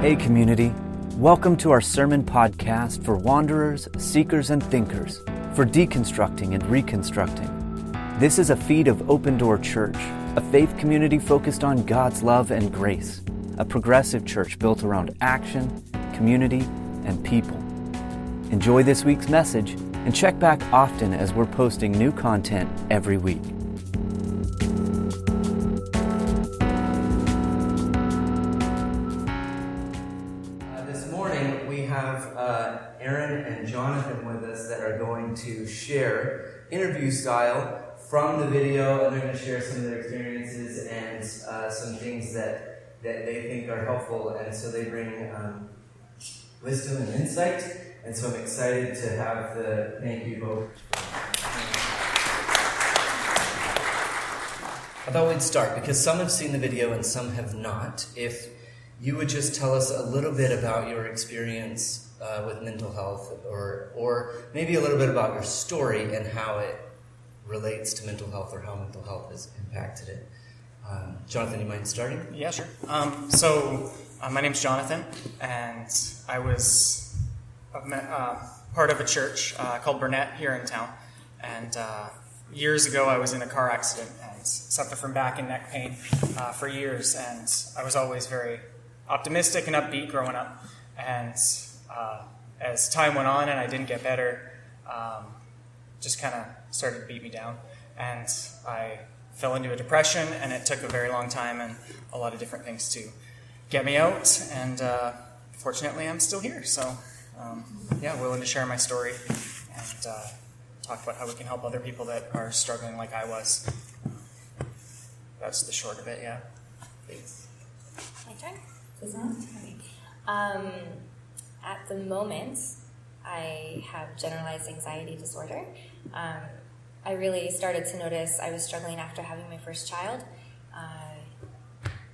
Hey community, welcome to our sermon podcast for wanderers, seekers, and thinkers, for deconstructing and reconstructing. This is a feed of Open Door Church, a faith community focused on God's love and grace, a progressive church built around action, community, and people. Enjoy this week's message and check back often as we're posting new content every week. Erin and Jonathan with us that are going to share interview style from the video, and they're going to share some of their experiences and some things that they think are helpful, and so they bring wisdom and insight, and so I'm excited to have thank you both. I thought we'd start because some have seen the video and some have not. If you would just tell us a little bit about your experience with mental health, or maybe a little bit about your story and how it relates to mental health or how mental health has impacted it. Jonathan, you mind starting? Yeah, sure. My name's Jonathan, and I was part of a church called Burnett here in town. And years ago, I was in a car accident and suffered from back and neck pain for years. And I was always very optimistic and upbeat growing up. And as time went on and I didn't get better, just kind of started to beat me down. And I fell into a depression, and it took a very long time and a lot of different things to get me out. And fortunately, I'm still here. So, willing to share my story and talk about how we can help other people that are struggling like I was. That's the short of it, yeah. Please. My turn? Is it on? Okay. At the moment, I have generalized anxiety disorder. I really started to notice I was struggling after having my first child.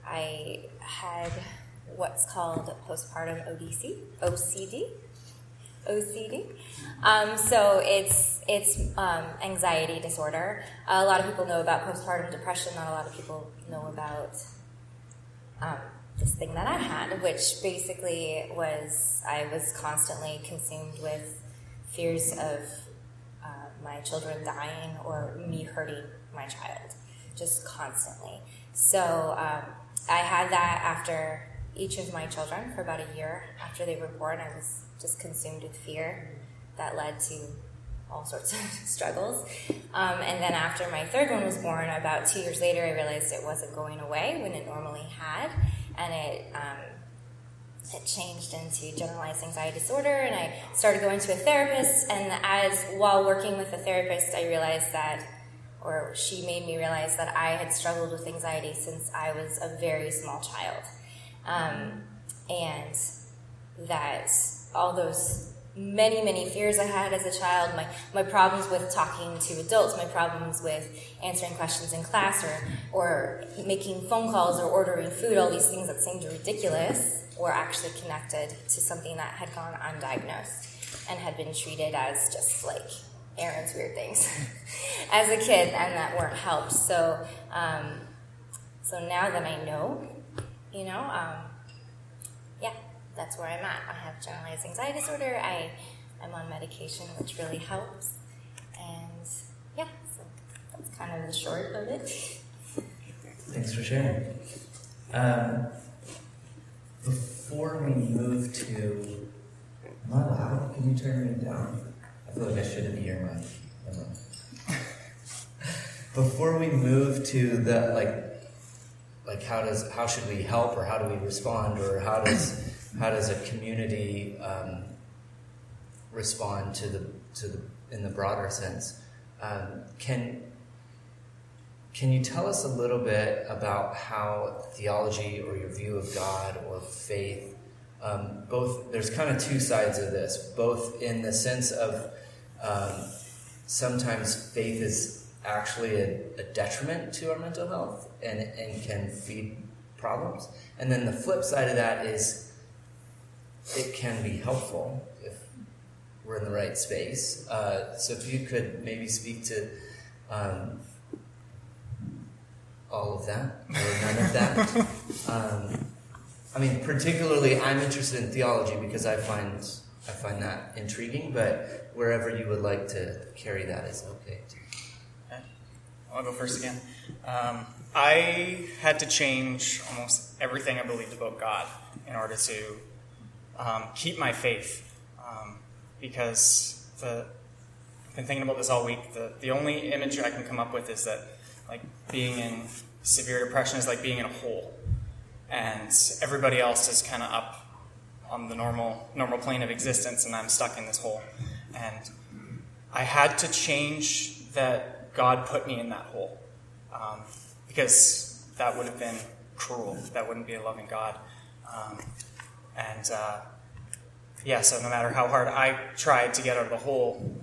I had what's called postpartum OCD. So it's anxiety disorder. A lot of people know about postpartum depression. Not a lot of people know about this thing that I had, which basically was I was constantly consumed with fears of my children dying or me hurting my child, just constantly. So I had that after each of my children for about a year after they were born. I was just consumed with fear that led to all sorts of struggles. And then after my third one was born, about 2 years later, I realized it wasn't going away when it normally had. And it changed into generalized anxiety disorder, and I started going to a therapist, and while working with a therapist, I realized she made me realize that I had struggled with anxiety since I was a very small child. And that all those many fears I had as a child, my problems with talking to adults, my problems with answering questions in class or making phone calls or ordering food, all these things that seemed ridiculous were actually connected to something that had gone undiagnosed and had been treated as just like Erin's weird things as a kid, and that weren't helped. So now that I know, that's where I'm at. I have generalized anxiety disorder. I'm on medication, which really helps. And so that's kind of the short of it. Thanks for sharing. Before we move to... Am I loud? Can you turn me down? I feel like I shouldn't be your mic. Before we move to the how should we help, or how do we respond, or how does a community respond to the in the broader sense? Can you tell us a little bit about how theology or your view of God or faith, both, there's kind of two sides of this, both in the sense of sometimes faith is actually a detriment to our mental health and can feed problems. And then the flip side of that is it can be helpful if we're in the right space. So if you could maybe speak to all of that, or none of that. I mean, particularly I'm interested in theology because I find that intriguing, but wherever you would like to carry that is okay too. Okay. I'll go first again. I had to change almost everything I believed about God in order to keep my faith, because I've been thinking about this all week. The only image I can come up with is that, like, being in severe depression is like being in a hole, and everybody else is kind of up on the normal plane of existence, and I'm stuck in this hole. And I had to change that God put me in that hole, because that would have been cruel. That wouldn't be a loving God. So no matter how hard I tried to get out of the hole,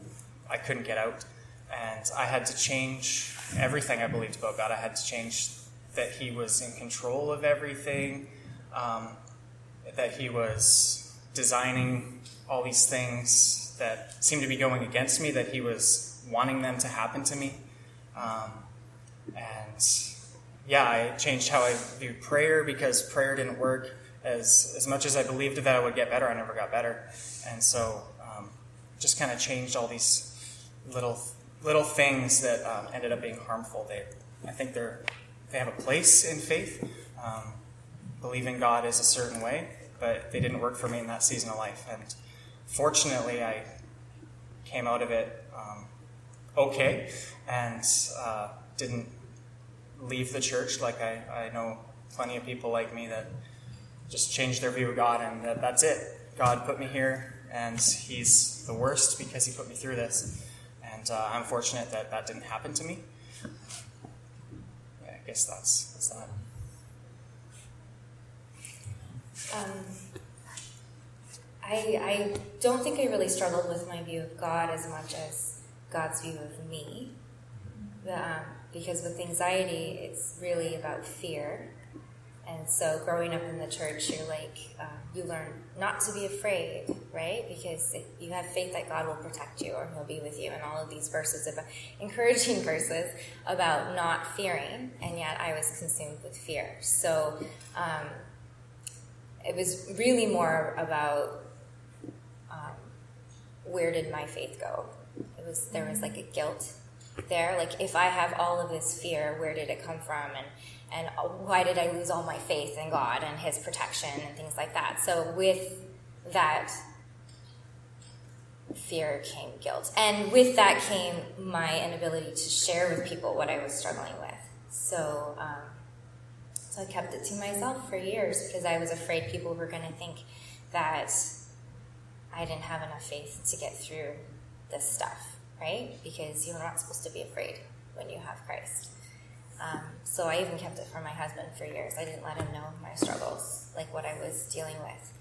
I couldn't get out. And I had to change everything I believed about God. I had to change that he was in control of everything, that he was designing all these things that seemed to be going against me, that he was wanting them to happen to me. I changed how I view prayer, because prayer didn't work. As much as I believed that I would get better, I never got better. And so just kind of changed all these little things that ended up being harmful. I think they have a place in faith. Believing God is a certain way, but they didn't work for me in that season of life. And fortunately, I came out of it okay, and didn't leave the church. Like I know plenty of people like me that just changed their view of God, and that's it. God put me here, and he's the worst because he put me through this. And I'm fortunate that didn't happen to me. Yeah, I guess that's that. I don't think I really struggled with my view of God as much as God's view of me. Because with anxiety, it's really about fear. And so growing up in the church, you're like, you learn not to be afraid, right? Because you have faith that God will protect you or he'll be with you. And all of these verses, about encouraging verses about not fearing. And yet I was consumed with fear. So it was really more about where did my faith go? There was like a guilt there. Like, if I have all of this fear, where did it come from? And why did I lose all my faith in God and his protection and things like that? So with that fear came guilt. And with that came my inability to share with people what I was struggling with. So I kept it to myself for years because I was afraid people were going to think that I didn't have enough faith to get through this stuff, right? Because you're not supposed to be afraid when you have Christ. So I even kept it from my husband for years. I didn't let him know my struggles, like what I was dealing with.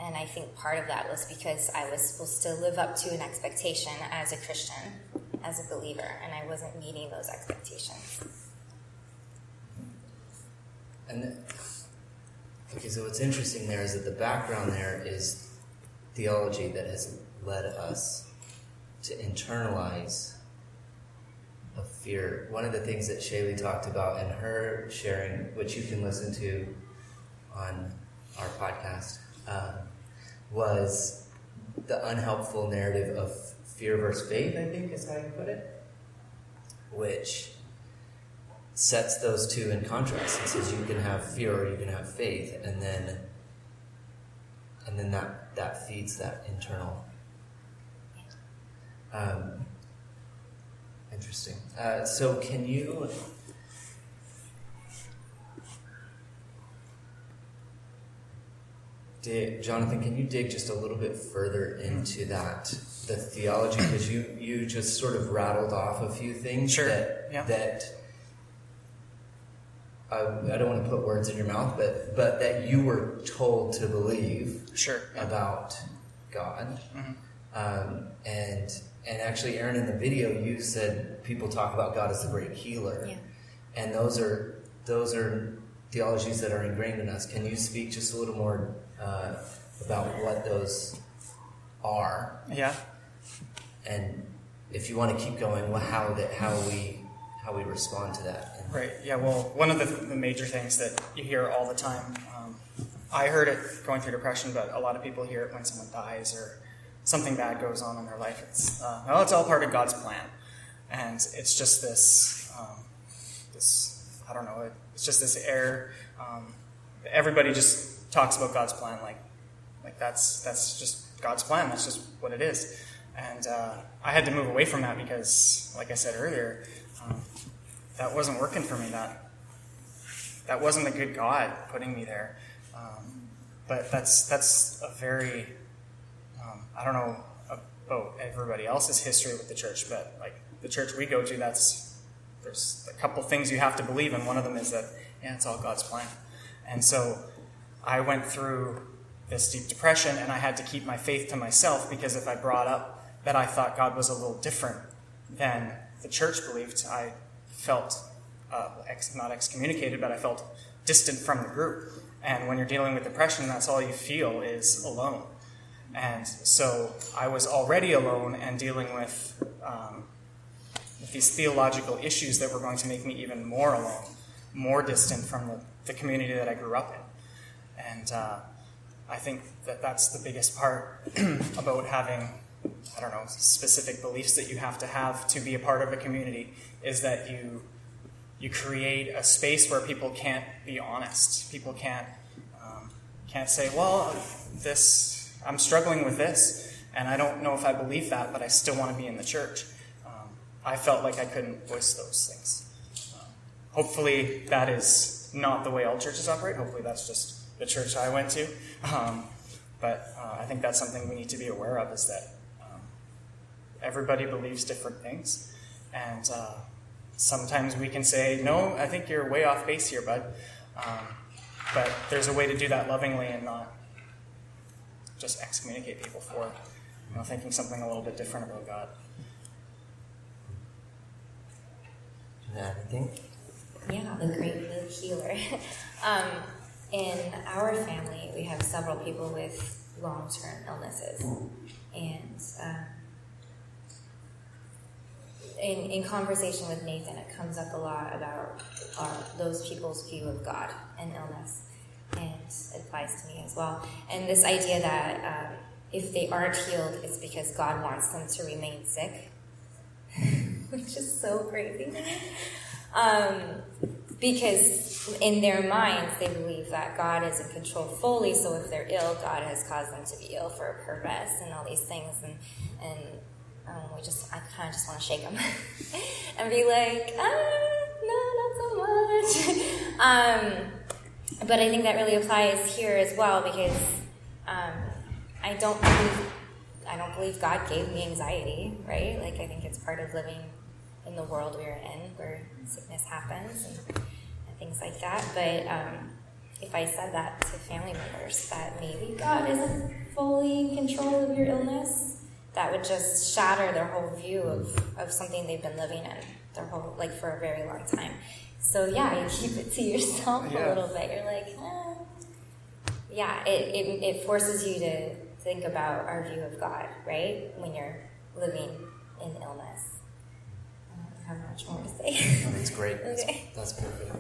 And I think part of that was because I was supposed to live up to an expectation as a Christian, as a believer, and I wasn't meeting those expectations. So what's interesting there is that the background there is theology that has led us to internalize a fear. One of the things that Shaylee talked about in her sharing, which you can listen to on our podcast, was the unhelpful narrative of fear versus faith, I think is how you put it, which sets those two in contrast. It says you can have fear or you can have faith, and then that feeds that internal. Interesting. So can you Jonathan, can you dig just a little bit further into the theology? Because you just sort of rattled off a few things. Sure. that I don't want to put words in your mouth, but that you were told to believe about God. Mm-hmm. And actually, Erin, in the video, you said people talk about God as the great healer. Yeah. And those are theologies that are ingrained in us. Can you speak just a little more about what those are? Yeah. And if you want to keep going, how we respond to that. Right. Yeah. Well, one of the major things that you hear all the time I heard it going through depression, but a lot of people hear it when someone dies or something bad goes on in their life. It's all part of God's plan. And it's just this I don't know, it's just this air. Everybody just talks about God's plan like that's just God's plan. That's just what it is. And I had to move away from that because, like I said earlier, that wasn't working for me. That wasn't a good God putting me there. But that's a very, I don't know about everybody else's history with the church, but like the church we go to, there's a couple things you have to believe in. One of them is that, it's all God's plan. And so I went through this deep depression, and I had to keep my faith to myself, because if I brought up that I thought God was a little different than the church believed, I felt not excommunicated, but I felt distant from the group. And when you're dealing with depression, that's all you feel is alone. And so I was already alone and dealing with these theological issues that were going to make me even more alone, more distant from the community that I grew up in. And I think that's the biggest part about having, specific beliefs that you have to be a part of a community, is that you create a space where people can't be honest. People can't say, well, I'm struggling with this, and I don't know if I believe that, but I still want to be in the church. I felt like I couldn't voice those things. Hopefully that is not the way all churches operate. Hopefully that's just the church I went to. But I think that's something we need to be aware of, is that everybody believes different things. And sometimes we can say, no, I think you're way off base here, bud. But there's a way to do that lovingly and not just excommunicate people for thinking something a little bit different about God. Anything? Yeah, the great healer. In our family, we have several people with long-term illnesses. And in conversation with Nathan, it comes up a lot about those people's view of God and illness. And it applies to me as well. And this idea that if they aren't healed, it's because God wants them to remain sick, which is so crazy. Because in their minds, they believe that God is in control fully, so if they're ill, God has caused them to be ill for a purpose and all these things. And I kind of just want to shake them and be like, no, not so much. But I think that really applies here as well, because I don't believe God gave me anxiety, right? Like, I think it's part of living in the world we're in, where sickness happens and things like that. But if I said that to family members, that maybe God isn't fully in control of your illness, that would just shatter their whole view of something they've been living in their whole, for a very long time. So yeah, you keep it to yourself a little bit. You're like, it forces you to think about our view of God, right? When you're living in illness. I don't have much more to say. Oh, that's great. Okay. That's perfect.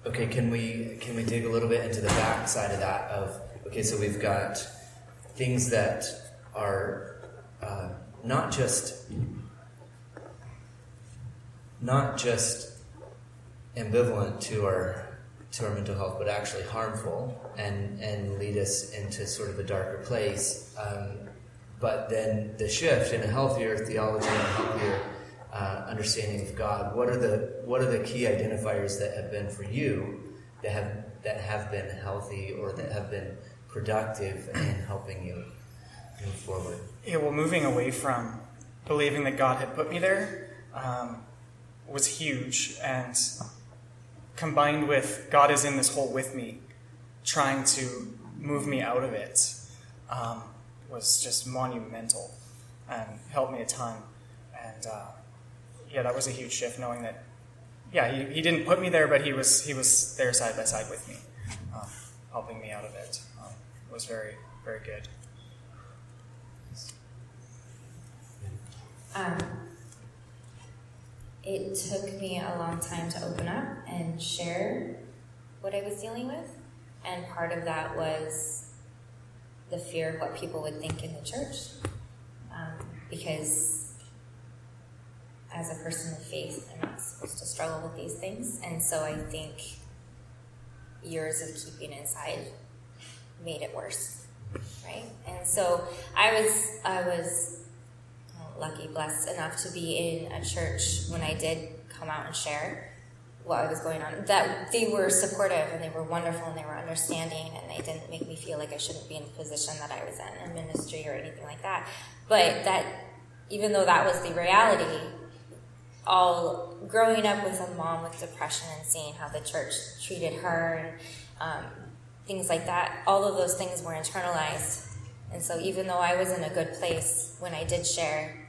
Okay, can we dig a little bit into the back side of that? So we've got things that are not just ambivalent to our mental health, but actually harmful and lead us into sort of a darker place. But then the shift in a healthier theology and a healthier understanding of God. What are the key identifiers that have been for you that have been healthy or that have been productive in helping you move forward? Yeah, well, moving away from believing that God had put me there was huge, and combined with God is in this hole with me, trying to move me out of it, was just monumental and helped me a ton. And that was a huge shift, knowing that, he didn't put me there, but he was there side by side with me, helping me out of it. It was very, very good. It took me a long time to open up and share what I was dealing with. And part of that was the fear of what people would think in the church. Because as a person of faith, I'm not supposed to struggle with these things. And so I think years of keeping inside made it worse, right? And so I was lucky, blessed enough to be in a church when I did come out and share what was going on, that they were supportive and they were wonderful and they were understanding, and they didn't make me feel like I shouldn't be in the position that I was in ministry or anything like that. But that, even though that was the reality, all growing up with a mom with depression and seeing how the church treated her and things like that, all of those things were internalized. And so even though I was in a good place when I did share,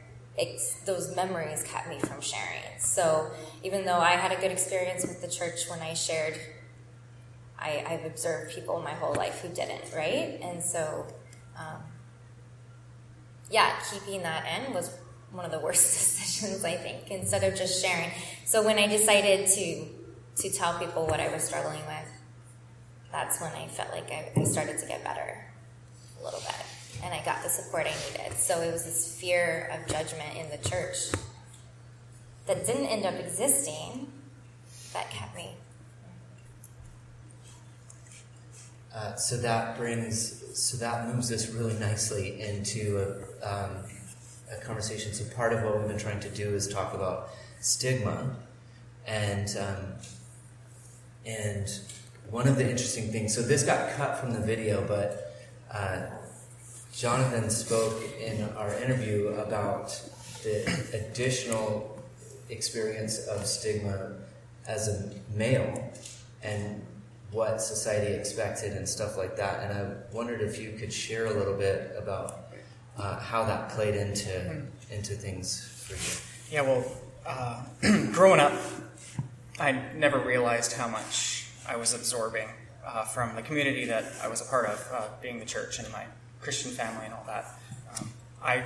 those memories kept me from sharing. So even though I had a good experience with the church when I shared, I've observed people my whole life who didn't, right? And so, keeping that in was one of the worst decisions, I think, instead of just sharing. So when I decided to tell people what I was struggling with, that's when I felt like I started to get better a little bit. And I got the support I needed. So it was this fear of judgment in the church that didn't end up existing that kept me. So that moves us really nicely into a conversation. So part of what we've been trying to do is talk about stigma, and one of the interesting things. So this got cut from the video, but Jonathan spoke in our interview about the additional experience of stigma as a male and what society expected and stuff like that. And I wondered if you could share a little bit about how that played into things for you. Yeah, well, growing up, I never realized how much I was absorbing from the community that I was a part of, being the church and my Christian family and all that. I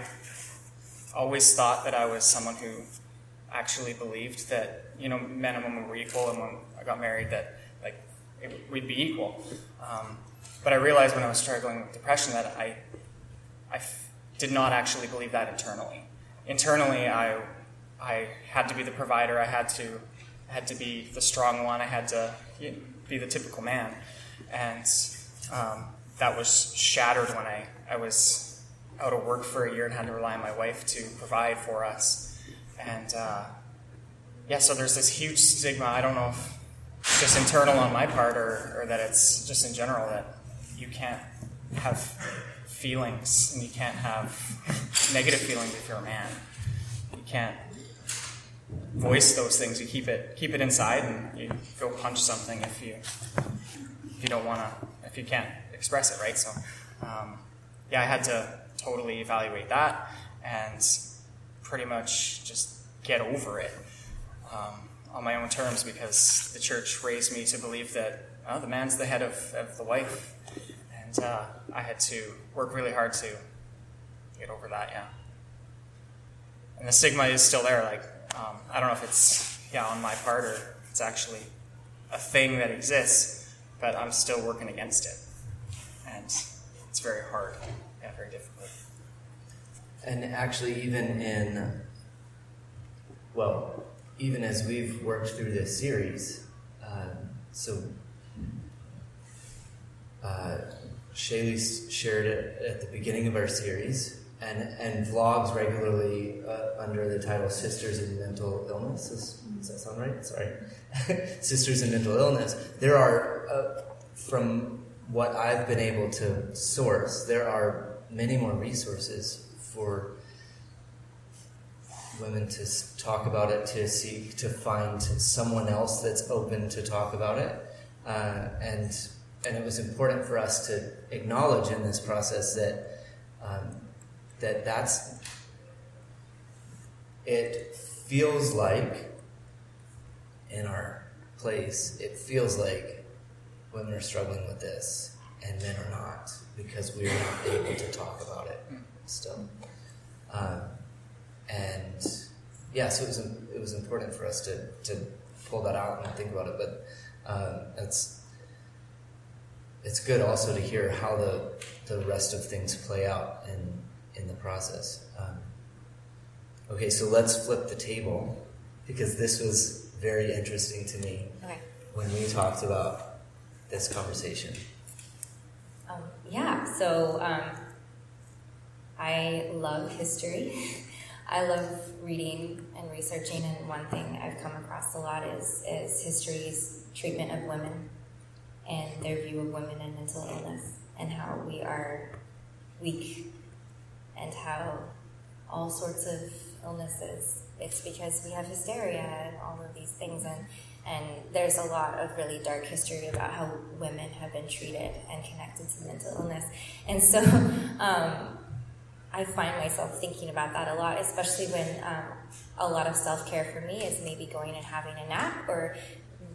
always thought that I was someone who actually believed that, men and women were equal, and when I got married that, we'd be equal. But I realized when I was struggling with depression that I did not actually believe that internally. Internally, I had to be the provider. I had to be the strong one. I had to be the typical man. And that was shattered when I was out of work for a year and had to rely on my wife to provide for us. And so there's this huge stigma. I don't know if it's just internal on my part or that it's just in general that you can't have feelings and you can't have negative feelings if you're a man. You can't voice those things. You keep it inside, and you go punch something if you don't want to, if you can't express it, right? So, I had to totally evaluate that and pretty much just get over it on my own terms, because the church raised me to believe that the man's the head of the wife, and I had to work really hard to get over that, And the stigma is still there, I don't know if it's on my part or it's actually a thing that exists, but I'm still working against it. And it's very hard, very difficult. And actually even as we've worked through this series, Shaylee shared it at the beginning of our series and vlogs regularly under the title Sisters in Mental Illness. Does that sound right? Sorry. Sisters in Mental Illness. There are, from what I've been able to source, there are many more resources for women to talk about it, to seek to find someone else that's open to talk about it, and it was important for us to acknowledge in this process that that's it feels like in our place, it feels like women are struggling with this and men are not, because we're not able to talk about it still. So it was important for us to pull that out and think about it. But it's good also to hear how the rest of things play out in the process. Okay, so let's flip the table, because this was very interesting to me when we talked about this conversation. So I love history. I love reading and researching, and one thing I've come across a lot is history's treatment of women and their view of women and mental illness, and how we are weak, and how all sorts of illnesses, it's because we have hysteria and all of these things, and there's a lot of really dark history about how women have been treated and connected to mental illness. And so I find myself thinking about that a lot, especially when a lot of self-care for me is maybe going and having a nap, or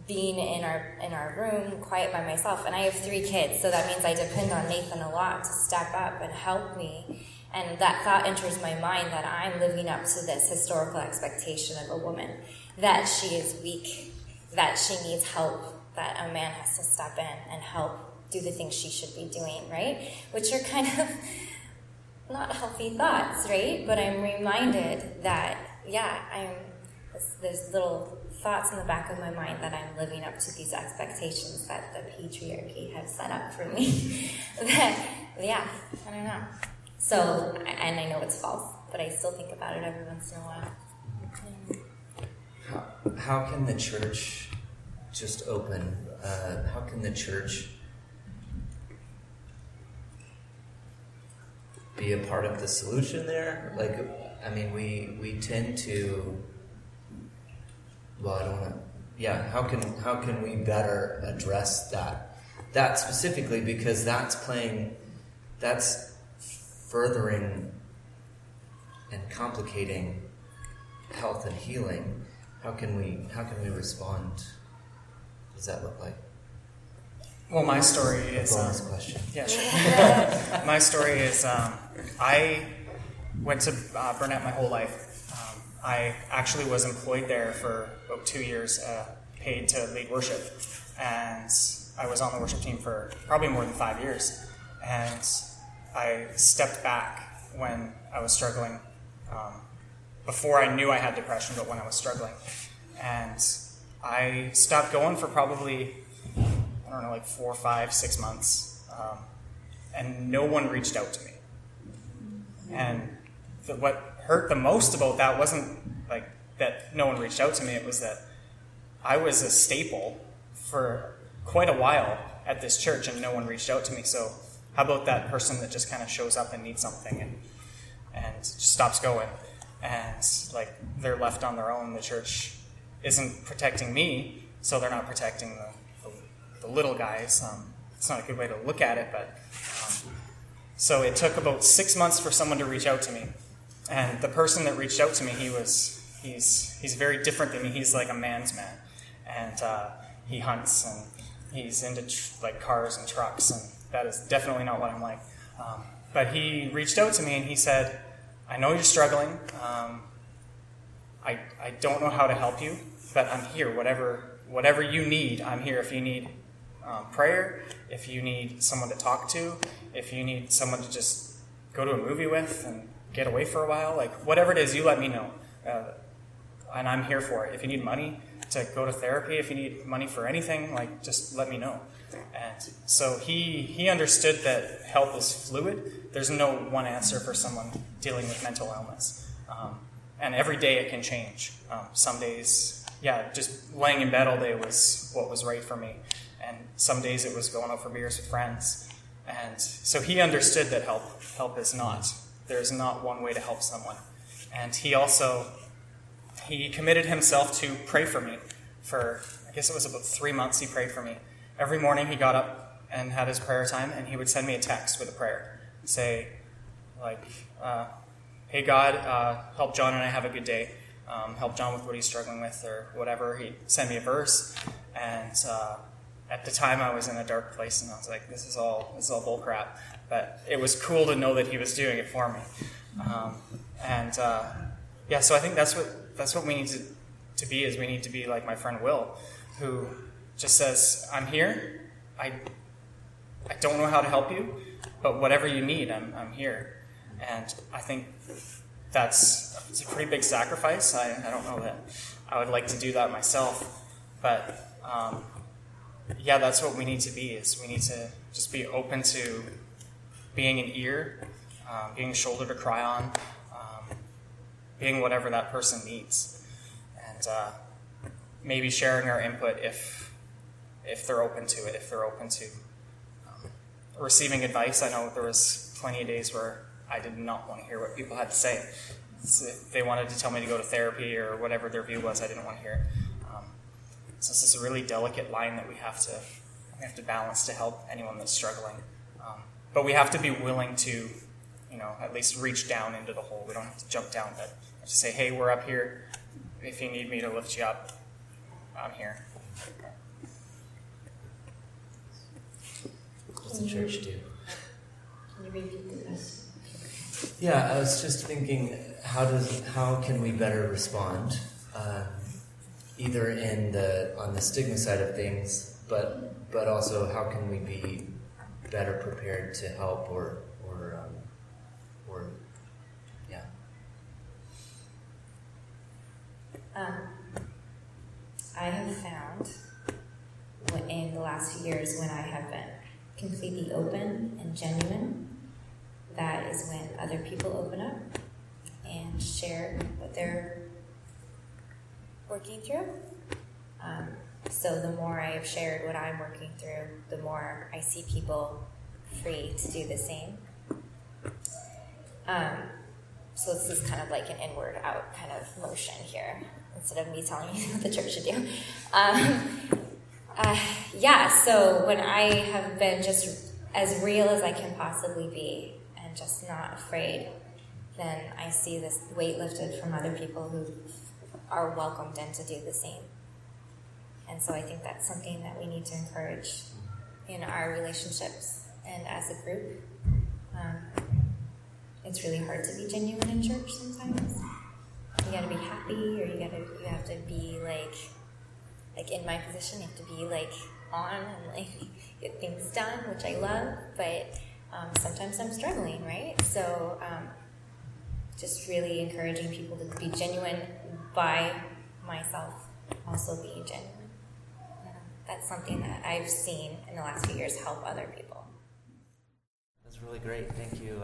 being in our room quiet by myself. And I have 3 kids, so that means I depend on Nathan a lot to step up and help me. And that thought enters my mind that I'm living up to this historical expectation of a woman, that she is weak, that she needs help, that a man has to step in and help do the things she should be doing, right? Which are kind of not healthy thoughts, right? But I'm reminded that, there's little thoughts in the back of my mind that I'm living up to these expectations that the patriarchy has set up for me. I don't know. So, and I know it's false, but I still think about it every once in a while. How can the church just open? How can the church be a part of the solution there? We tend to. Well, I don't know. Yeah, how can we better address that specifically, because that's furthering and complicating health and healing. How can we respond? What does that look like? Well, my story is bonus question. Yeah, sure. My story is I went to Burnett my whole life. I actually was employed there for about 2 years, paid to lead worship, and I was on the worship team for probably more than 5 years. And I stepped back when I was struggling, before I knew I had depression, but when I was struggling. And I stopped going for probably, 4, 5, 6 months, and no one reached out to me. And what hurt the most about that wasn't like that no one reached out to me, it was that I was a staple for quite a while at this church and no one reached out to me. So how about that person that just kind of shows up and needs something and just stops going, and like they're left on their own? The church isn't protecting me, so they're not protecting the little guys. It's not a good way to look at it, but so it took about 6 months for someone to reach out to me. And the person that reached out to me, he's very different than me. He's like a man's man, and he hunts and he's into cars and trucks, and that is definitely not what I'm like. But he reached out to me and he said, "I know you're struggling. I don't know how to help you, but I'm here. Whatever you need, I'm here. If you need prayer, if you need someone to talk to, if you need someone to just go to a movie with and get away for a while, like whatever it is, you let me know, and I'm here for it. If you need money to go to therapy, if you need money for anything, like just let me know." And so he understood that help is fluid. There's no one answer for someone dealing with mental illness, and every day it can change. Some days, just laying in bed all day was what was right for me, and some days it was going out for beers with friends. And so he understood that help is not. There's not one way to help someone. And he committed himself to pray for me for, I guess it was about 3 months he prayed for me. Every morning he got up and had his prayer time, and he would send me a text with a prayer. Say, "Hey God, help John and I have a good day. Help John with what he's struggling with," or whatever. He'd send me a verse. And at the time I was in a dark place, and I was like, this is all bull crap. But it was cool to know that he was doing it for me. So I think that's what we need to be, is we need to be like my friend Will, who just says, "I'm here. I don't know how to help you, but whatever you need, I'm here. And I think it's a pretty big sacrifice. I don't know that I would like to do that myself, but yeah, that's what we need to be. Is we need to just be open to being an ear, being a shoulder to cry on, being whatever that person needs, and maybe sharing our input if they're open to it, if they're open to receiving advice. I know there was plenty of days where I did not want to hear what people had to say. If they wanted to tell me to go to therapy or whatever their view was, I didn't want to hear it. So this is a really delicate line that we have to balance to help anyone that's struggling. But we have to be willing to, at least reach down into the hole. We don't have to jump down, but we have to say, hey, we're up here. If you need me to lift you up, I'm here. What's the church do? Can you repeat the question? Yeah, I was just thinking, how can we better respond, either on the stigma side of things, but also how can we be better prepared to help or yeah. I have found in the last few years when I have been completely open and genuine, that is when other people open up and share what they're working through. So the more I have shared what I'm working through, the more I see people free to do the same. So this is kind of like an inward out kind of motion here, instead of me telling you what the church should do. So when I have been just as real as I can possibly be and just not afraid, then I see this weight lifted from other people who are welcomed in to do the same. And so I think that's something that we need to encourage in our relationships and as a group. It's really hard to be genuine in church sometimes. You gotta be happy, or you have to be like in my position, you have to be like on and like get things done, which I love, but sometimes I'm struggling, right? So just really encouraging people to be genuine by myself also being genuine. That's something that I've seen in the last few years help other people. That's really great. Thank you.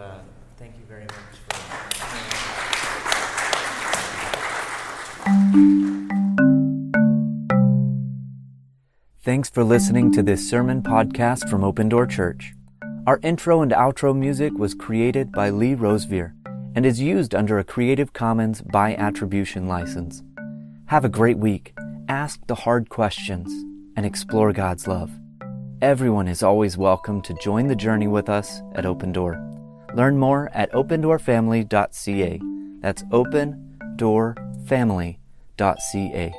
Thank you very much for Thanks for listening to this sermon podcast from Open Door Church. Our intro and outro music was created by Lee Rosevear and is used under a Creative Commons by attribution license. Have a great week. Ask the hard questions and explore God's love. Everyone is always welcome to join the journey with us at Open Door. Learn more at opendoorfamily.ca. That's opendoorfamily.ca.